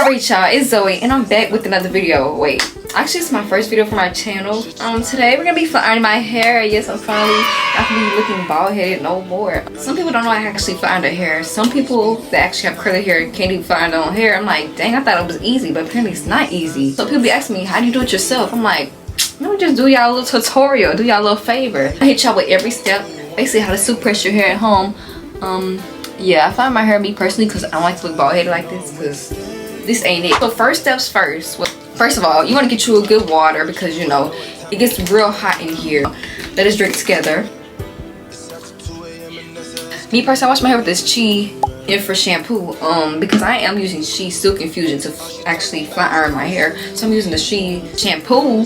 Alright y'all, it's Zoe and I'm back with another video. Wait, actually it's my first video for my channel. Today we're gonna be flat ironing my hair. Yes, I'm finally not gonna be looking bald headed no more. Some people don't know I actually flat iron their hair. Some people that actually have curly hair can't even flat iron their own hair. I'm like, dang, I thought it was easy, but apparently it's not easy. So people be asking me, how do you do it yourself? I'm like, let me just do y'all a little tutorial, do y'all a little favor. I hit y'all with every step, basically how to super press your hair at home. Yeah, I find my hair, me personally, because I don't like to look bald headed like this, because this ain't it. So first steps first. Well, first of all, you want to get you a good water because you know it gets real hot in here. Let us drink together. Me personally, I wash my hair with this Chi Infra shampoo because I am using Chi Silk Infusion to actually flat iron my hair. So I'm using the Chi shampoo,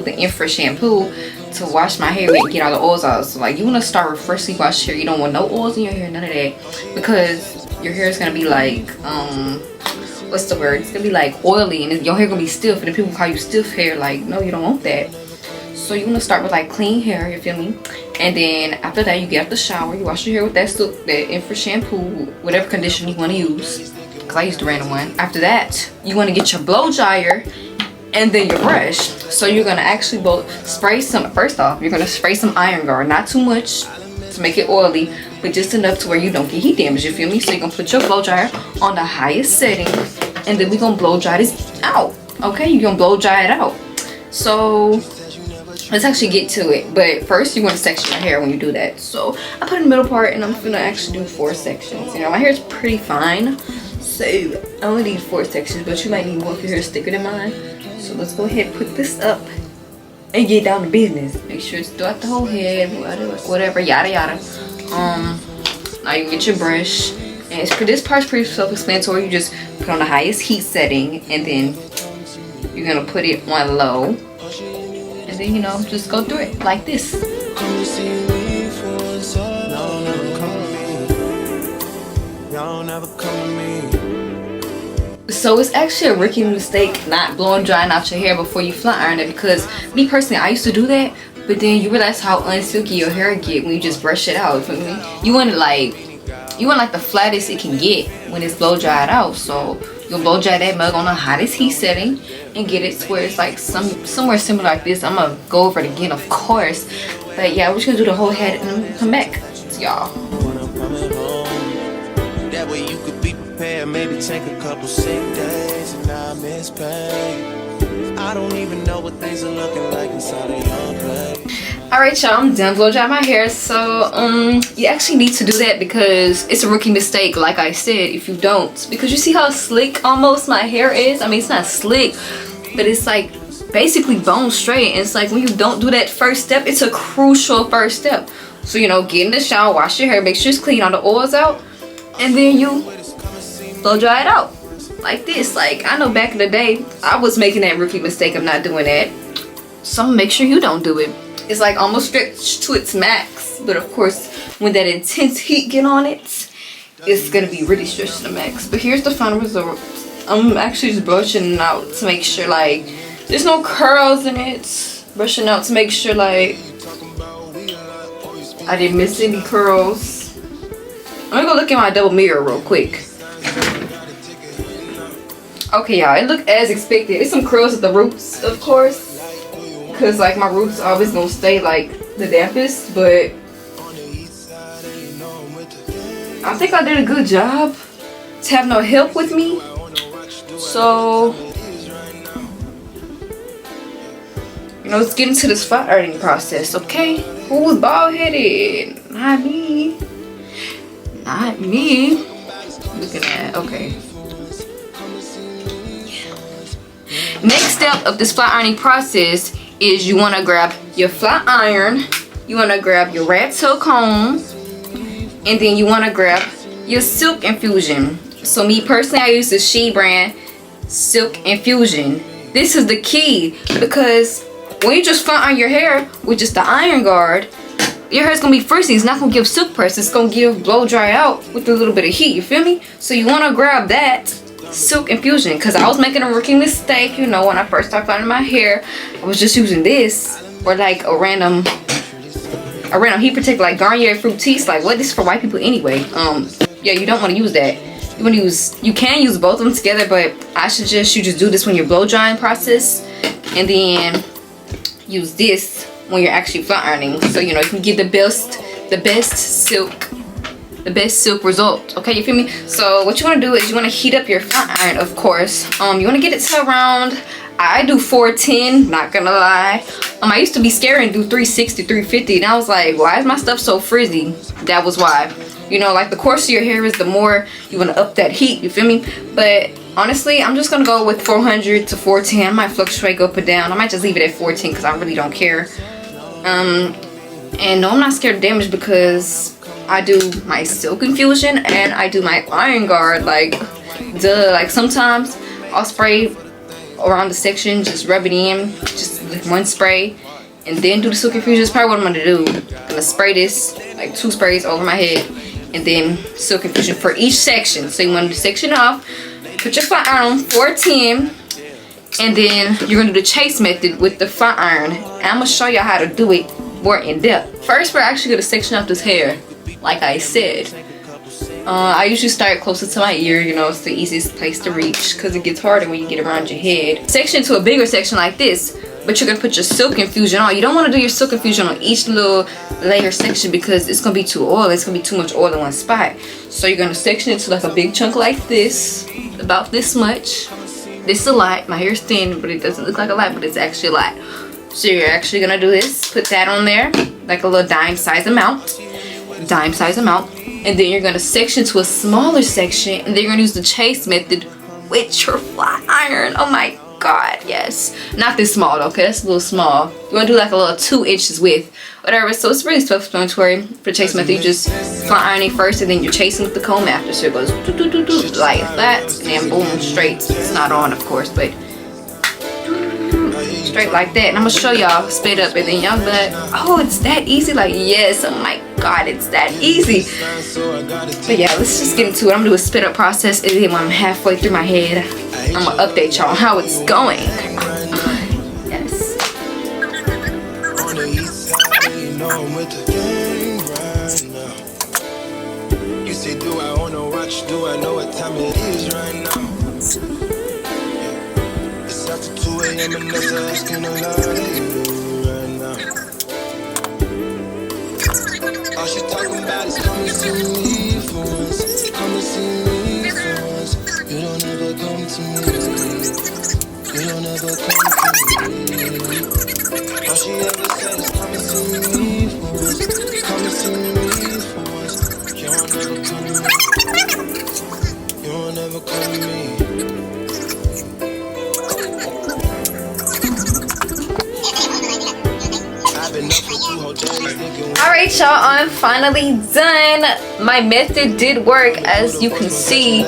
the Infra shampoo to wash my hair and get all the oils out. So like you want to start with freshly washed hair. You don't want no oils in your hair, none of that, because your hair is gonna be like what's the word? It's gonna be like oily and your hair gonna be stiff, and then people call you stiff hair. Like, no, you don't want that. So you want to start with like clean hair, you feel me? And then after that, you get out the shower, you wash your hair with that Infra shampoo, whatever conditioner you want to use, because I used the random one. After that, you want to get your blow dryer and then your brush. So you're gonna actually spray some. First off, you're gonna spray some Iron Guard, not too much to make it oily, but just enough to where you don't get heat damage, you feel me? So you're gonna put your blow dryer on the highest setting, and then we're gonna blow dry this out. Okay, you're gonna blow dry it out. So let's actually get to it, but first you want to section your hair when you do that. So I put in the middle part and I'm gonna actually do 4 sections. You know, my hair is pretty fine, so I only need 4 sections, but you might need more if your hair is thicker than mine. So let's go ahead and put this up and get down to business. Make sure it's throughout the whole head, whatever, yada yada. Now you get your brush, and this part's pretty self-explanatory. You just put on the highest heat setting, and then you're gonna put it on low, and then, you know, just go through it like this. So it's actually a rookie mistake not blowing drying out your hair before you flat iron it, because me personally, I used to do that, but then you realize how unsilky your hair get when you just brush it out. You feel me? You want like the flattest it can get when it's blow dried out. So you'll blow dry that mug on the hottest heat setting and get it to where it's like somewhere similar like this. I'm gonna go over it again, of course, but yeah, we're just gonna do the whole head and come back to y'all. That way you could be prepared, maybe take a couple sick days and not miss pay. I don't even know what things are looking like inside of your plate. Alright y'all, I'm done blow dry my hair. So you actually need to do that because it's a rookie mistake, like I said, if you don't. Because you see how slick almost my hair is? I mean, it's not slick, but it's like basically bone straight. And it's like when you don't do that first step, it's a crucial first step. So, you know, get in the shower, wash your hair, make sure it's clean, all the oils out, and then you blow dry it out like this. Like, I know back in the day I was making that rookie mistake of not doing that, so make sure you don't do it. It's like almost stretched to its max, but of course when that intense heat get on it, it's gonna be really stretched to the max. But here's the final result. I'm actually just brushing it out to make sure like there's no curls in it, brushing out to make sure like I didn't miss any curls. I'm gonna go look in my double mirror real quick. Okay y'all, it looked as expected. There's some curls at the roots, of course, because like my roots are always gonna stay like the dampest, but I think I did a good job to have no help with me. So, you know, let's get into this flat ironing process, okay? Who was bald headed? Not me. Not me. Looking at, okay. Next step of this flat ironing process is you want to grab your flat iron, you want to grab your rat tail comb, and then you want to grab your Silk Infusion. So me personally, I use the She brand Silk Infusion. This is the key, because when you just flat iron your hair with just the Iron Guard, your hair's gonna be frizzy. It's not gonna give silk press, it's gonna give blow dry out with a little bit of heat, you feel me? So you want to grab that Silk Infusion, because I was making a rookie mistake, you know, when I first started finding my hair. I was just using this or like a random heat protector like Garnier Fructis. Like, what? This is for white people anyway. Yeah, you don't want to use that. You can use both of them together, but I suggest you just do this when you're blow drying process, and then use this when you're actually flat ironing, so you know you can get the best silk result. Okay, you feel me? So what you want to do is you want to heat up your flat iron, of course. You want to get it to around, I do 410, not gonna lie. I used to be scared and do 360, 350, and I was like, why is my stuff so frizzy? That was why. You know, like the coarser your hair is, the more you want to up that heat, you feel me? But honestly, I'm just gonna go with 400 to 410. I might fluctuate, go up and down. I might just leave it at 410 because I really don't care. And no, I'm not scared of damage because I do my silk infusion and I do my iron guard. Like, duh. Like sometimes I'll spray around the section, just rub it in, just like one spray, and then do the silk infusion. That's probably what I'm gonna do. I'm gonna spray this, like 2 sprays over my head, and then silk infusion for each section. So you want to section off, put your flat iron on 410, and then you're gonna do the chase method with the flat iron. And I'm gonna show y'all how to do it more in depth. First, we're actually gonna section off this hair, like I said. I usually start closer to my ear, you know, it's the easiest place to reach because it gets harder when you get around your head. Section to a bigger section like this, but you're gonna put your silk infusion on. You don't want to do your silk infusion on each little layer section because it's gonna be too oily. It's gonna be too much oil in one spot. So you're gonna section it to like a big chunk like this, about this much. This is a lot. My hair is thin, but it doesn't look like a lot, but it's actually a lot. So you're actually gonna do this, put that on there, like a little dime size amount. And then you're gonna section to a smaller section, and then you're gonna use the chase method with your flat iron. Oh my god, yes. Not this small though, okay, that's a little small. You wanna do like a little 2 inches width, whatever. So it's really self-explanatory. For the chase method, you just flat ironing first, and then you're chasing with the comb after. So it goes doo -doo -doo -doo, like that, and then boom, straight. It's not on, of course, but straight like that. And I'm gonna show y'all split up, and then y'all be like, oh, it's that easy? Like, yes, oh my god, it's that easy. But yeah, let's just get into it. I'm gonna do a split up process, and then when I'm halfway through my head, I'm gonna update y'all on how it's going. Yes. You say, do I wanna watch? Do I know what time it is right now? It's after 2 a.m. and that's asking a lot of you right now. All she talking about is come and see me for once. Come and see me for once. You don't ever come to me. You don't ever come to me. All she ever said is come and see me for once. Come and see me for once. You don't ever come to me. You don't ever come to me. Alright y'all, I'm finally done. My method did work, as you can see.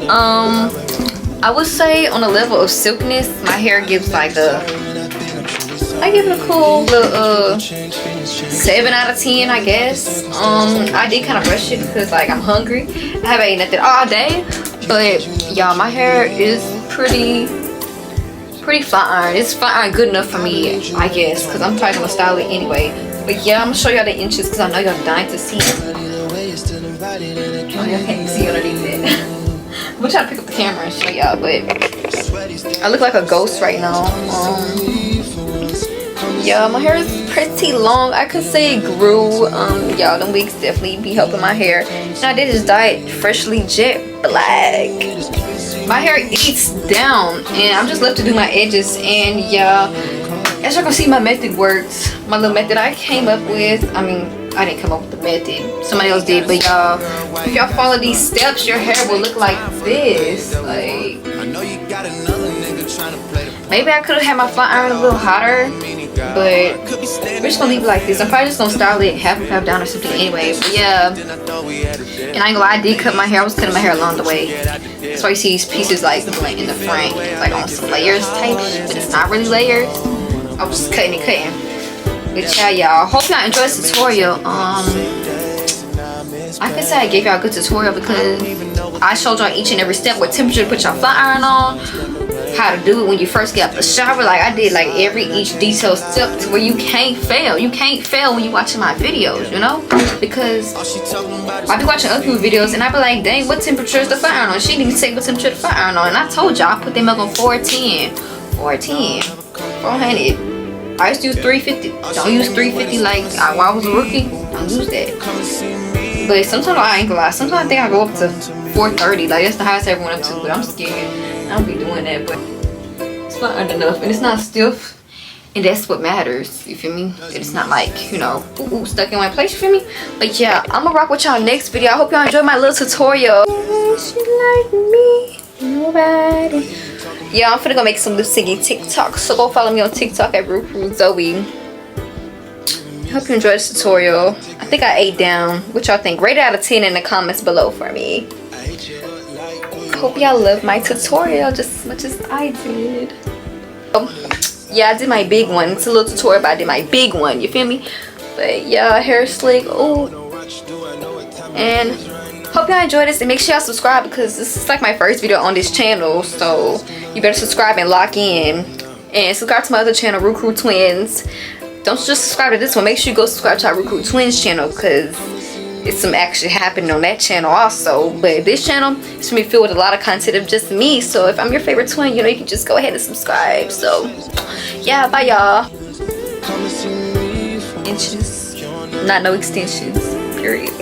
I would say on a level of silkiness, my hair gives like I give it a cool little 7 out of 10, I guess. I did kind of rush it because like I'm hungry. I haven't eaten nothing all day, but y'all, my hair is pretty flat iron. It's flat iron good enough for me, I guess, because I'm probably gonna style it anyway. But yeah, I'm gonna show y'all the inches because I know y'all dying to see it. Oh, y'all can't see underneath it. I'm gonna try to pick up the camera and show y'all, but I look like a ghost right now. Yeah, my hair is pretty long. I could say it grew. Y'all, them wigs definitely be helping my hair. And I did just dye it freshly jet black. My hair eats down, and I'm just left to do my edges. And yeah, as y'all can see, my method works. My little method I came up with. I mean, I didn't come up with the method, somebody else did. But y'all, if y'all follow these steps, your hair will look like this. Like, maybe I could have had my flat iron a little hotter, but we're just gonna leave it like this. I'm probably just gonna style it half and half down or something anyway. But yeah, and I ain't gonna lie, I did cut my hair. I was cutting my hair along the way. That's why you see these pieces like in the front, like on some layers type, but it's not really layers. I was just cutting. But yeah, y'all, hope y'all enjoyed this tutorial. I could say I gave y'all a good tutorial because I showed y'all each and every step, what temperature to put your flat iron on, how to do it when you first get out the shower. Like I did like each detailed step to where you can't fail. You can't fail when you watching my videos, you know? Because I be watching other people's videos and I be like, dang, what temperature is the fire iron on? She didn't say what temperature the fire iron on. And I told y'all I put them milk on 410, 400. I used to use 350. Don't use 350 like while I was a rookie. Don't use that. But sometimes I ain't gonna lie. Sometimes I think I go up to 430. Like that's the highest I ever went up to. But I'm scared. I don't be doing that. But it's not enough, and it's not stiff, and that's what matters. You feel me? It's not like, you know, stuck in my place. You feel me? But yeah, I'm gonna rock with y'all next video. I hope y'all enjoyed my little tutorial. She like me, nobody. Yeah, I'm finna go make some lip syncing TikToks, so go follow me on TikTok at Ruku Zoe. Hope you enjoyed this tutorial. I think I ate down. What y'all think? Rate it out of 10 in the comments below for me. Hope y'all loved my tutorial just as much as I did. Yeah, I did my big one. It's a little tutorial, but I did my big one. You feel me? But yeah, hair slick. Oh, and hope y'all enjoyed this, and make sure y'all subscribe because this is like my first video on this channel, so you better subscribe and lock in, and subscribe to my other channel, Ruku Twins. Don't just subscribe to this one, make sure you go subscribe to our Ruku Twins channel because it's some action happening on that channel also. But this channel is gonna be filled with a lot of content of just me, so if I'm your favorite twin, you know, you can just go ahead and subscribe. So yeah, bye y'all. Inches, not no extensions, period.